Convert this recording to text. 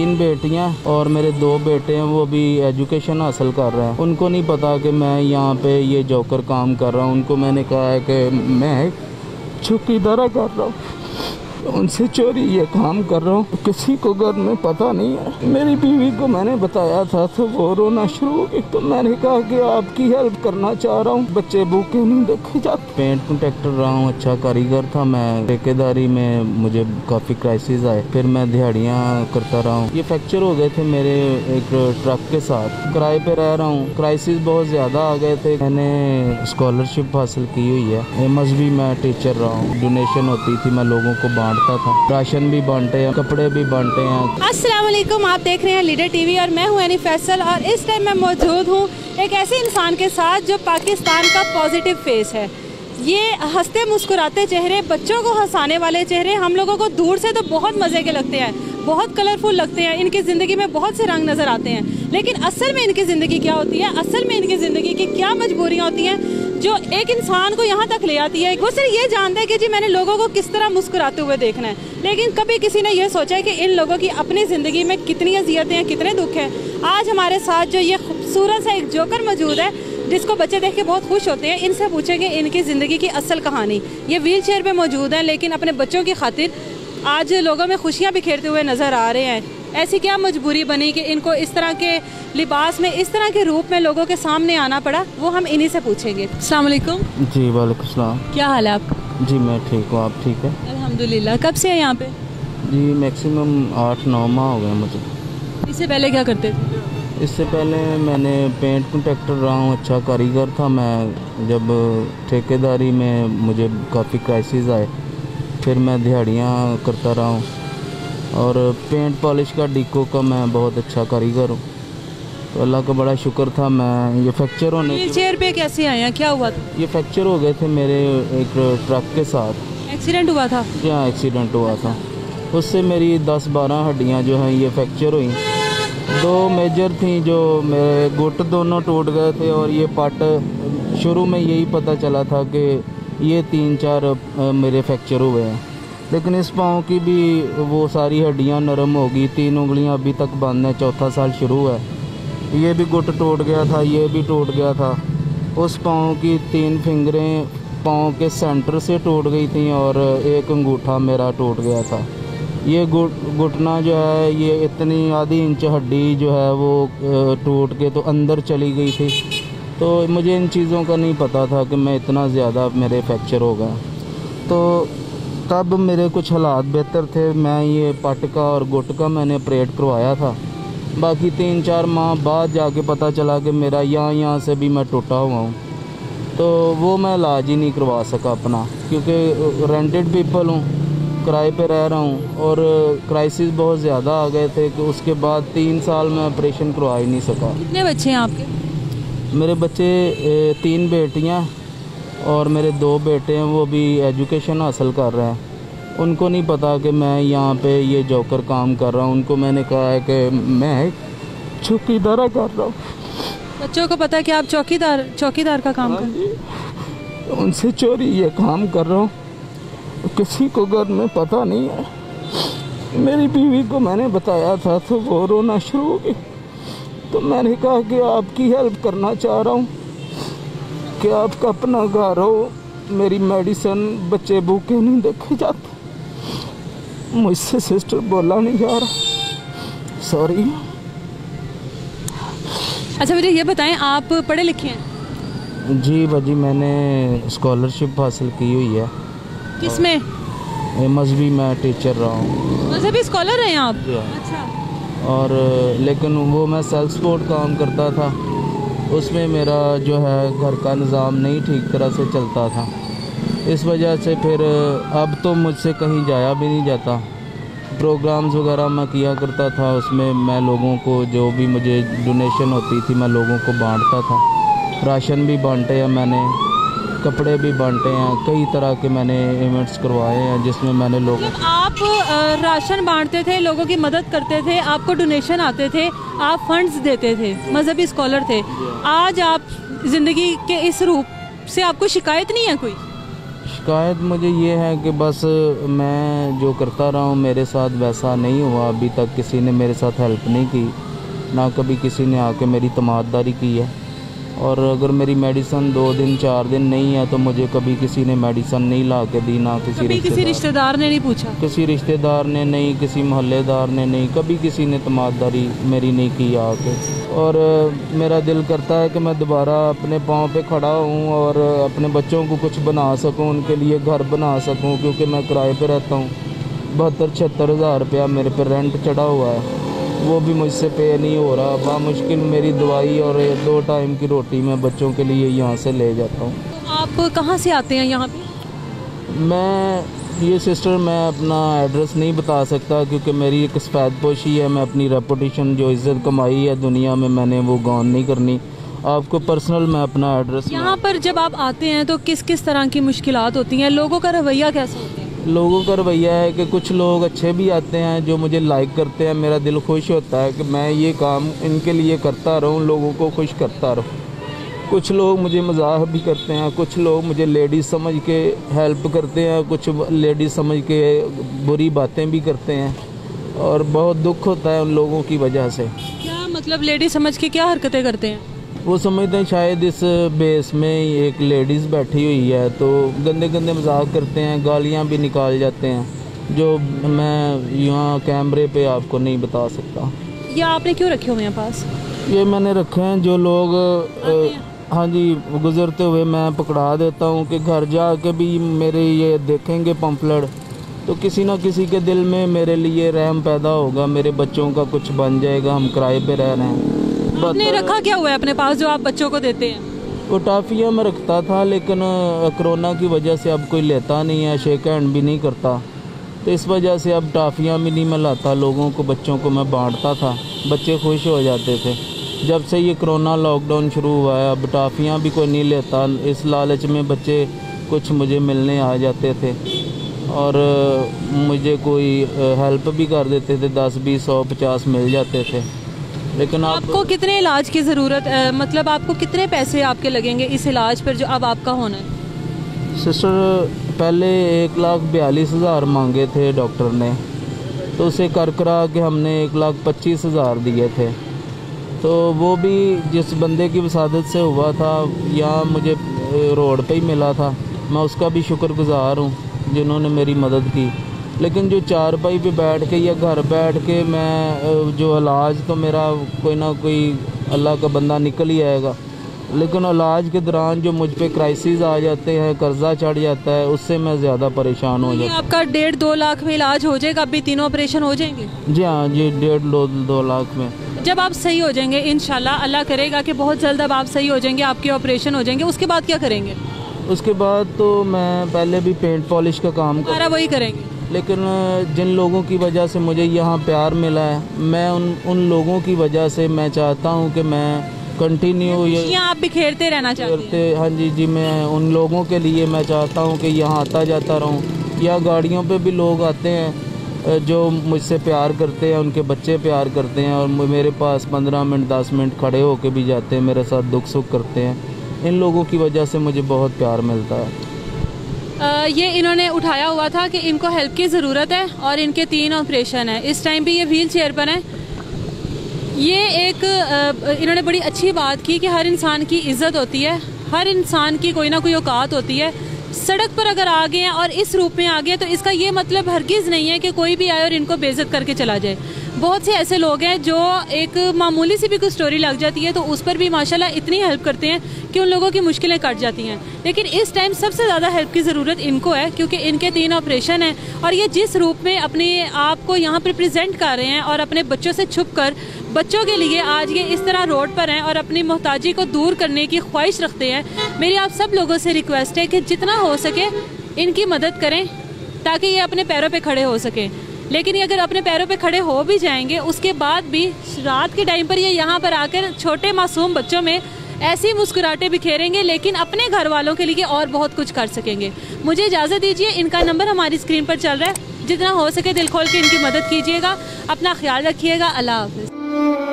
3 बेटियां और मेरे 2 बेटे हैं, वो भी एजुकेशन हासिल कर रहे हैं। उनको नहीं पता कि मैं यहाँ पे ये जोकर काम कर रहा हूँ। उनको मैंने कहा है कि मैं चौकीदारा कर रहा हूँ, उनसे चोरी ये काम कर रहा हूँ। किसी को घर में पता नहीं है। मेरी बीवी को मैंने बताया था तो वो रोना शुरू हो गई। तो मैंने कहा कि आपकी हेल्प करना चाह रहा हूँ, बच्चे भूखे नहीं देखे जाते। पेंट कॉन्ट्रैक्टर रहा हूँ, अच्छा कारीगर था मैं। ठेकेदारी में मुझे काफ़ी क्राइसिस आए, फिर मैं दिहाड़ियाँ करता रहा हूँ। ये फ्रैक्चर हो गए थे मेरे एक ट्रक के साथ। किराए पे रह रहा हूँ, क्राइसिस बहुत ज़्यादा आ गए थे। मैंने स्कॉलरशिप हासिल की हुई है। मजहबी मैं टीचर रहा हूँ। डोनेशन होती थी, मैं लोगों को बांटता था, राशन भी बांटे हैं, कपड़े भी बांटे हैं। अस्सलाम वालेकुम, आप देख रहे हैं लीडर टीवी और मैं हूं एनी फैसल। और इस टाइम मैं मौजूद हूं एक ऐसे इंसान के साथ जो पाकिस्तान का पॉजिटिव फेस है। ये हंसते मुस्कुराते चेहरे, बच्चों को हंसाने वाले चेहरे हम लोगों को दूर से तो बहुत मज़े के लगते हैं, बहुत कलरफुल लगते हैं। इनकी ज़िंदगी में बहुत से रंग नज़र आते हैं, लेकिन असल में इनकी ज़िंदगी क्या होती है, असल में इनकी ज़िंदगी की क्या मजबूरियाँ होती हैं जो एक इंसान को यहाँ तक ले आती है। वो सिर्फ ये जानता है कि जी मैंने लोगों को किस तरह मुस्कुराते हुए देखना है, लेकिन कभी किसी ने ये सोचा है कि इन लोगों की अपनी ज़िंदगी में कितनी अजियतें हैं, कितने दुख हैं। आज हमारे साथ जो ये खूबसूरत सा एक जोकर मौजूद है जिसको बच्चे देख के बहुत खुश होते हैं, इनसे पूछेंगे इनकी ज़िंदगी की असल कहानी। ये व्हील चेयर पर मौजूद हैं, लेकिन अपने बच्चों की खातिर आज लोगों में खुशियाँ बिखेरते हुए नज़र आ रहे हैं। ऐसी क्या मजबूरी बनी कि इनको इस तरह के लिबास में, इस तरह के रूप में लोगों के सामने आना पड़ा, वो हम इन्हीं से पूछेंगे। अस्सलाम वालेकुम। जी वालेकुम सलाम। क्या हाल है आपका? जी मैं ठीक हूँ, आप ठीक है? अल्हम्दुलिल्लाह। कब से है यहाँ पे? जी मैक्सिमम 8-9 माह हो गए मुझे। इससे पहले क्या करते थे? इससे पहले मैंने पेंट कॉन्ट्रैक्टर रहा हूँ, अच्छा कारीगर था मैं। जब ठेकेदारी में मुझे काफ़ी क्राइसिस आए, फिर मैं दिहाड़ियाँ करता रहा हूँ और पेंट पॉलिश का डिको का मैं बहुत अच्छा कारीगर हूँ। तो अल्लाह का बड़ा शुक्र था। मैं ये फ्रैक्चर होने व्हील चेयर पे कैसे आए हैं, क्या हुआ था? ये फ्रैक्चर हो गए थे मेरे एक ट्रक के साथ। एक्सीडेंट हुआ था? जहाँ एक्सीडेंट हुआ था उससे मेरी 10-12 हड्डियाँ जो हैं ये फ्रैक्चर हुई। 2 मेजर थी, जो मेरे गुट दोनों टूट गए थे और ये पट शुरू में यही पता चला था कि ये 3-4 मेरे फ्रैक्चर हुए हैं, लेकिन इस पाँव की भी वो सारी हड्डियां नरम हो गई। 3 उंगलियां अभी तक बंद हैं, 4था साल शुरू है। ये भी गुट टूट गया था, ये भी टूट गया था। उस पाँव की 3 फिंगरें पाँव के सेंटर से टूट गई थी और एक अंगूठा मेरा टूट गया था। ये घुटना जो है, ये इतनी आधी इंच हड्डी जो है वो टूट के तो अंदर चली गई थी। तो मुझे इन चीज़ों का नहीं पता था कि मैं इतना ज़्यादा मेरे फ्रैक्चर हो गए। तो तब मेरे कुछ हालात बेहतर थे। मैं ये पट का और गुट का मैंने ऑपरेट करवाया था। बाकी 3-4 माह बाद जाके पता चला कि मेरा यहाँ से भी मैं टूटा हुआ हूँ। तो वो मैं इलाज ही नहीं करवा सका अपना, क्योंकि रेंटेड पीपल हूँ, किराए पे रह रहा हूँ और क्राइसिस बहुत ज़्यादा आ गए थे कि उसके बाद 3 साल मैं ऑपरेशन करवा ही नहीं सका। कितने बच्चे हैं आपके? मेरे बच्चे 3 बेटियाँ और मेरे 2 बेटे हैं, वो भी एजुकेशन हासिल कर रहे हैं। उनको नहीं पता कि मैं यहाँ पे ये जोकर काम कर रहा हूँ। उनको मैंने कहा है कि मैं चौकीदारा कर रहा हूँ। बच्चों को पता है कि आप चौकीदार का काम कर रहे हैं? उनसे चोरी ये काम कर रहा हूँ, किसी को घर में पता नहीं है। मेरी बीवी को मैंने बताया था तो वो रोना शुरू हो गई। तो मैंने कहा कि आपकी हेल्प करना चाह रहा हूँ कि आपका अपना घर हो, मेरी मेडिसिन, बच्चे भूखे नहीं देखे जाते। मुझसे सिस्टर बोला नहीं जा रहा, सॉरी। अच्छा मुझे ये बताएं, आप पढ़े लिखे हैं? जी भाजी, मैंने स्कॉलरशिप हासिल की हुई है। किसमें? मजहबी मैं टीचर रहा हूँ। मजहबी स्कॉलर हैं आप? अच्छा। और लेकिन वो मैं सेल्फ सपोर्ट काम करता था, उसमें मेरा जो है घर का निज़ाम नहीं ठीक तरह से चलता था। इस वजह से फिर अब तो मुझसे कहीं जाया भी नहीं जाता। प्रोग्राम्स वगैरह मैं किया करता था, उसमें मैं लोगों को जो भी मुझे डोनेशन होती थी मैं लोगों को बांटता था। राशन भी बांटे हैं मैंने, कपड़े भी बांटे हैं, कई तरह के मैंने इवेंट्स करवाए हैं जिसमें मैंने लोगों को। आप राशन बांटते थे, लोगों की मदद करते थे, आपको डोनेशन आते थे, आप फंड्स देते थे, मजहबी स्कॉलर थे। आज आप ज़िंदगी के इस रूप से आपको शिकायत नहीं है कोई? शिकायत मुझे ये है कि बस मैं जो करता रहा हूँ मेरे साथ वैसा नहीं हुआ। अभी तक किसी ने मेरे साथ हेल्प नहीं की, ना कभी किसी ने आके मेरी तमाददारी की है। और अगर मेरी मेडिसिन 2 दिन 4 दिन नहीं है तो मुझे कभी किसी ने मेडिसिन नहीं ला के दी, ना किसी रिश्तेदार ने नहीं पूछा, किसी रिश्तेदार ने नहीं, किसी मोहल्लेदार ने नहीं, कभी किसी ने तमाददारी मेरी नहीं की आके। और मेरा दिल करता है कि मैं दोबारा अपने पाँव पे खड़ा हूँ और अपने बच्चों को कुछ बना सकूँ, उनके लिए घर बना सकूँ, क्योंकि मैं किराए पे रहता हूँ। 72-76 हज़ार रुपया मेरे पे रेंट चढ़ा हुआ है, वो भी मुझसे पे नहीं हो रहा। बामुश्किल मेरी दवाई और 2 टाइम की रोटी मैं बच्चों के लिए यहाँ से ले जाता हूँ। आप कहाँ से आते हैं यहाँ पे? मैं अपना एड्रेस नहीं बता सकता क्योंकि मेरी एक सफ़ेद पोशी है। मैं अपनी रेपुटेशन जो इज़्ज़त कमाई है दुनिया में, मैंने वो गौन नहीं करनी। आपको पर्सनल मैं अपना एड्रेस। यहाँ पर जब आप आते हैं तो किस किस तरह की मुश्किलात होती हैं? लोगों का रवैया कैसा होता है? लोगों का रवैया है कि कुछ लोग अच्छे भी आते हैं जो मुझे लाइक करते हैं। मेरा दिल खुश होता है कि मैं ये काम इनके लिए करता रहूं, लोगों को खुश करता रहूं। कुछ लोग मुझे मजाक भी करते हैं, कुछ लोग मुझे लेडीज़ समझ के हेल्प करते हैं, कुछ लेडीज़ समझ के बुरी बातें भी करते हैं और बहुत दुख होता है उन लोगों की वजह से। क्या मतलब लेडीज़ समझ के क्या हरकतें करते हैं? वो समझते हैं शायद इस बेस में एक लेडीज़ बैठी हुई है तो गंदे गंदे मजाक करते हैं, गालियां भी निकाल जाते हैं जो मैं यहाँ कैमरे पे आपको नहीं बता सकता। ये आपने क्यों रखे हुए हैं पास? ये मैंने रखे हैं जो लोग हाँ जी गुज़रते हुए मैं पकड़ा देता हूँ कि घर जाके भी मेरे ये देखेंगे पम्फलेट तो किसी ना किसी के दिल में मेरे लिए रहम पैदा होगा, मेरे बच्चों का कुछ बन जाएगा। हम किराए पे रह रहे हैं। आपने रखा क्या हुआ है अपने पास जो आप बच्चों को देते हैं? वो टाफ़ियाँ मैं रखता था लेकिन कोरोना की वजह से अब कोई लेता नहीं है, शेक हैंड भी नहीं करता, तो इस वजह से अब टाफ़ियाँ भी नहीं मैं लाता। लोगों को बच्चों को मैं बांटता था, बच्चे खुश हो जाते थे। जब से ये कोरोना लॉकडाउन शुरू हुआ है अब टाफ़ियाँ भी कोई नहीं लेता। इस लालच में बच्चे कुछ मुझे मिलने आ जाते थे और मुझे कोई हेल्प भी कर देते थे, 10, 20, 100, 50 मिल जाते थे। लेकिन आपको कितने इलाज की ज़रूरत मतलब आपको कितने पैसे आपके लगेंगे इस इलाज पर जो अब आपका होना है? सिस्टर पहले 1,42,000 मांगे थे डॉक्टर ने, तो उसे कर करा के हमने 1,25,000 दिए थे। तो वो भी जिस बंदे की वसादत से हुआ था या मुझे रोड पे ही मिला था, मैं उसका भी शुक्रगुज़ार हूँ जिन्होंने मेरी मदद की। लेकिन जो चारपाई पे बैठ के या घर बैठ के मैं जो इलाज तो मेरा कोई ना कोई अल्लाह का बंदा निकल ही आएगा, लेकिन इलाज के दौरान जो मुझ पे क्राइसिस आ जाते हैं, कर्जा चढ़ जाता है, उससे मैं ज़्यादा परेशान हो जाता हूँ। आपका 1.5-2 लाख में इलाज हो जाएगा? अभी 3 ऑपरेशन हो जाएंगे? जी हाँ जी, 1.5-2 लाख में। जब आप सही हो जाएंगे इंशाल्लाह, अल्लाह करेगा कि बहुत जल्द अब आप सही हो जाएंगे, आपके ऑपरेशन हो जाएंगे, उसके बाद क्या करेंगे? उसके बाद तो मैं पहले भी पेंट पॉलिश का काम वही करेंगे। लेकिन जिन लोगों की वजह से मुझे यहाँ प्यार मिला है, मैं उन लोगों की वजह से मैं चाहता हूँ कि मैं कंटिन्यू ये आप बिखेरते रहना चाहते हैं। हाँ जी जी, मैं उन लोगों के लिए मैं चाहता हूँ कि यहाँ आता जाता रहूँ। या गाड़ियों पे भी लोग आते हैं जो मुझसे प्यार करते हैं, उनके बच्चे प्यार करते हैं और मेरे पास 15 मिनट 10 मिनट खड़े होके भी जाते हैं, मेरे साथ दुख सुख करते हैं। इन लोगों की वजह से मुझे बहुत प्यार मिलता है। ये इन्होंने उठाया हुआ था कि इनको हेल्प की ज़रूरत है और इनके 3 ऑपरेशन है। इस टाइम भी ये व्हील चेयर पर हैं। ये एक इन्होंने बड़ी अच्छी बात की कि हर इंसान की इज़्ज़त होती है, हर इंसान की कोई ना कोई औकात होती है। सड़क पर अगर आ गए हैं और इस रूप में आ गए तो इसका ये मतलब हरगिज़ नहीं है कि कोई भी आए और इनको बेइज्जत करके चला जाए। बहुत से ऐसे लोग हैं जो एक मामूली सी भी कोई स्टोरी लग जाती है तो उस पर भी माशाल्लाह इतनी हेल्प करते हैं कि उन लोगों की मुश्किलें कट जाती हैं। लेकिन इस टाइम सबसे ज़्यादा हेल्प की ज़रूरत इनको है क्योंकि इनके 3 ऑपरेशन हैं और ये जिस रूप में अपने आप को यहाँ पर प्रेजेंट कर रहे हैं और अपने बच्चों से छुप कर बच्चों के लिए आज ये इस तरह रोड पर हैं और अपनी मोहताजी को दूर करने की ख्वाहिश रखते हैं। मेरी आप सब लोगों से रिक्वेस्ट है कि जितना हो सके इनकी मदद करें ताकि ये अपने पैरों पे खड़े हो सकें। लेकिन ये अगर अपने पैरों पे खड़े हो भी जाएंगे उसके बाद भी रात के टाइम पर ये यहाँ पर आकर छोटे मासूम बच्चों में ऐसी मुस्कुराहटें बिखेरेंगे, लेकिन अपने घर वालों के लिए और बहुत कुछ कर सकेंगे। मुझे इजाज़त दीजिए, इनका नंबर हमारी स्क्रीन पर चल रहा है, जितना हो सके दिल खोल के इनकी मदद कीजिएगा। अपना ख्याल रखिएगा। अल्लाह हाफ़िज़।